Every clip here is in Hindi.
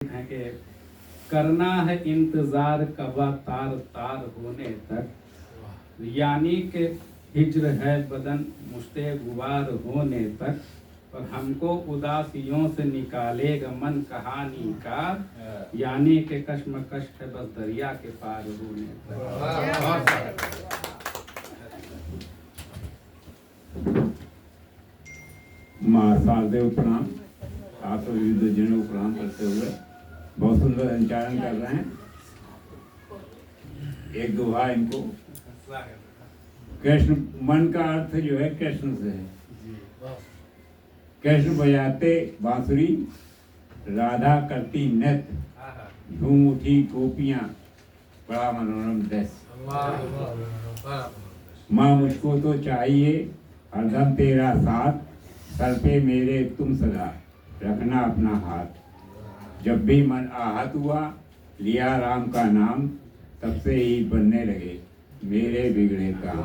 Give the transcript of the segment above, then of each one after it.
है कि करना है इंतजार कबा तार तार होने तक, यानी कि हिज्र है बदन मुश्ते गुबार होने तक, और हमको उदासियों से निकालेगा मन कहानी का, यानी कि कश्मकश है बस दरिया के पार होने तक। माँ शारदेव प्रणाम। आप सभी विद्वजनों को प्रणाम करते हुए बहुत सुंदर संचालन कर रहे हैं। एक दोहा इनको। कृष्ण मन का अर्थ जो है कृष्ण से है। कृष्ण बजाते बांसुरी, राधा करती नृत्य, झूम उठी गोपियां, बड़ा मनोरम दृश्य। माँ मुझको तो चाहिए हरदम तेरा साथ, सर पे मेरे तुम सदा रखना अपना हाथ। जब भी मन आहत हुआ लिया राम का नाम, तब से ही बनने लगे मेरे बिगड़े काम।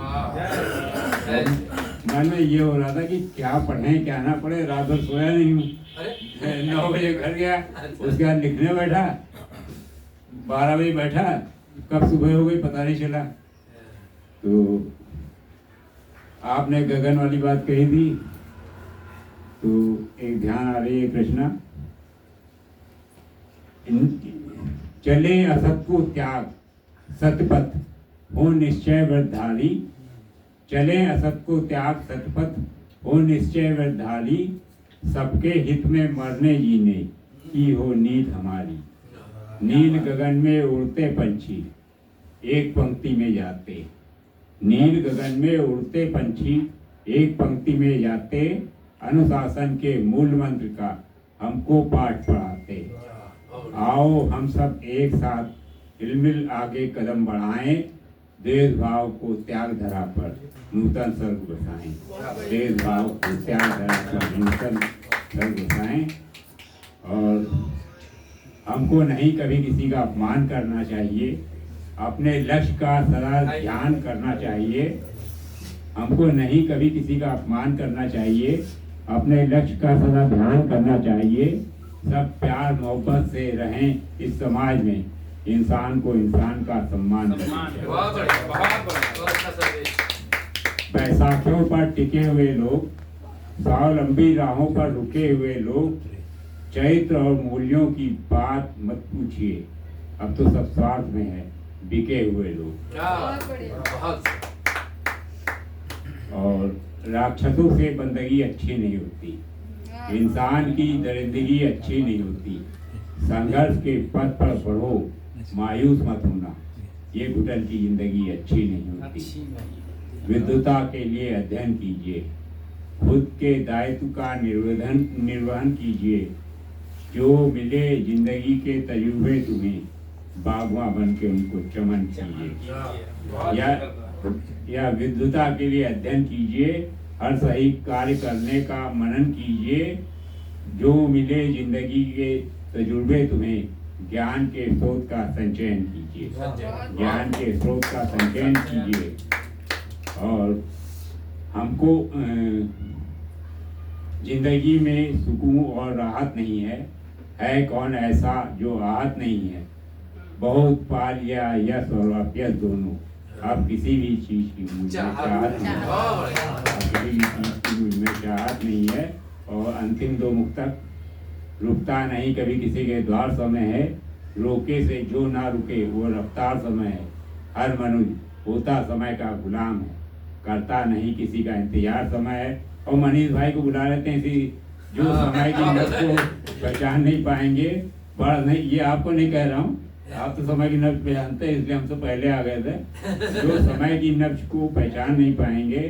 मन में ये हो रहा था कि क्या पढ़ें क्या ना पढ़े। रात भर सोया नहीं हूँ। 9 बजे घर गया, उसके बाद लिखने बैठा, 12 बजे बैठा, कब सुबह हो गई पता नहीं चला। तो आपने गगन वाली बात कही थी, तो एक ध्यान आ रही है कृष्णा। चले असत को त्याग सतपथ हो निश्चय वृद्धाली। चले असत को त्याग सतपथ हो निश्चय वृद्धाली। सबके हित में मरने जीने की हो नीत हमारी। नील गगन में उड़ते पंछी एक पंक्ति में जाते। नील गगन में उड़ते पंछी एक पंक्ति में जाते। अनुशासन के मूल मंत्र का हमको पाठ पढ़ाते। आओ हम सब एक साथ हिलमिल आगे कदम बढ़ाएं। देश भाव को त्याग धरा पर नूतन स्वर्ग बसाएं। देश भाव को त्याग धरा पर नूतन स्वर्ग बसाएं। और हमको नहीं कभी किसी का अपमान करना चाहिए। अपने लक्ष्य का सदा ध्यान करना चाहिए। हमको नहीं कभी किसी का अपमान करना चाहिए। अपने लक्ष्य का सदा ध्यान करना चाहिए। सब प्यार मोहब्बत से रहें इस समाज में। इंसान को इंसान का सम्मान करें। बैसाखियों पर टिके हुए लोग, स्वावलंबी राहों पर रुके हुए लोग, चरित्र और मूल्यों की बात मत पूछिए। अब तो सब स्वार्थ में है बिके हुए लोग। और राक्षसों से बंदगी अच्छी नहीं होती। इंसान की दरिंदगी अच्छी नहीं होती। संघर्ष के पथ पर बढ़ो, मायूस मत होना। ये घुटन की जिंदगी अच्छी नहीं होती। विद्वता के लिए अध्ययन कीजिए। खुद के दायित्व का निर्वहन कीजिए। जो मिले जिंदगी के तजुर्बे तुम्हें, बागवां बन के उनको चमन कीजिए। या विद्वता के लिए अध्ययन कीजिए। हर सही कार्य करने का मनन कीजिए। जो मिले जिंदगी के तजुर्बे तुम्हें, ज्ञान के स्रोत का संचयन कीजिए। ज्ञान के स्रोत का संचयन कीजिए। और हमको जिंदगी में सुकून और राहत नहीं है कौन ऐसा जो आहत नहीं है। बहुत पा लिया यश और अपयश दोनों, अब किसी भी चीज की मुझ में चाहत नहीं है। किसी भी चीज की मुझ में चाहत नहीं है। और अंतिम 2 मुक्तक, रुकता नहीं कभी किसी के द्वार समय है। रोके से जो ना रुके वो रफ्तार समय है। हर मनुष्य होता समय का गुलाम है, करता नहीं किसी का इंतजार समय है। और मनीष भाई को बुला लेते हैं इसी, जो समय की नब्ज को पहचान नहीं पाएंगे, बढ़ नहीं, ये आपको नहीं कह रहा हूँ, आप तो समय की नब्ज पहचानते हैं इसलिए हम तो पहले आ गए थे। जो समय की नब्ज को पहचान नहीं पाएंगे,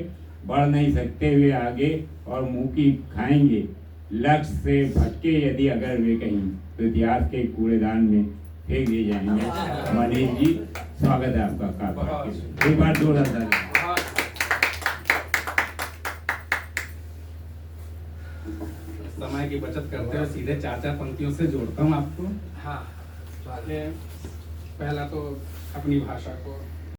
बढ़ नहीं सकते हुए आगे, और मुंह की खाएंगे लक्ष्य से भटके यदि अगर वे कहीं, तो इतिहास के कूड़ेदान में फेंक दिए जाएंगे। मनीष जी स्वागत है आपका। एक बार जोरदार समय की बचत करते हुए सीधे 4 पंक्तियों से जोड़ता हूँ आपको। हाँ, पहला तो अपनी भाषा को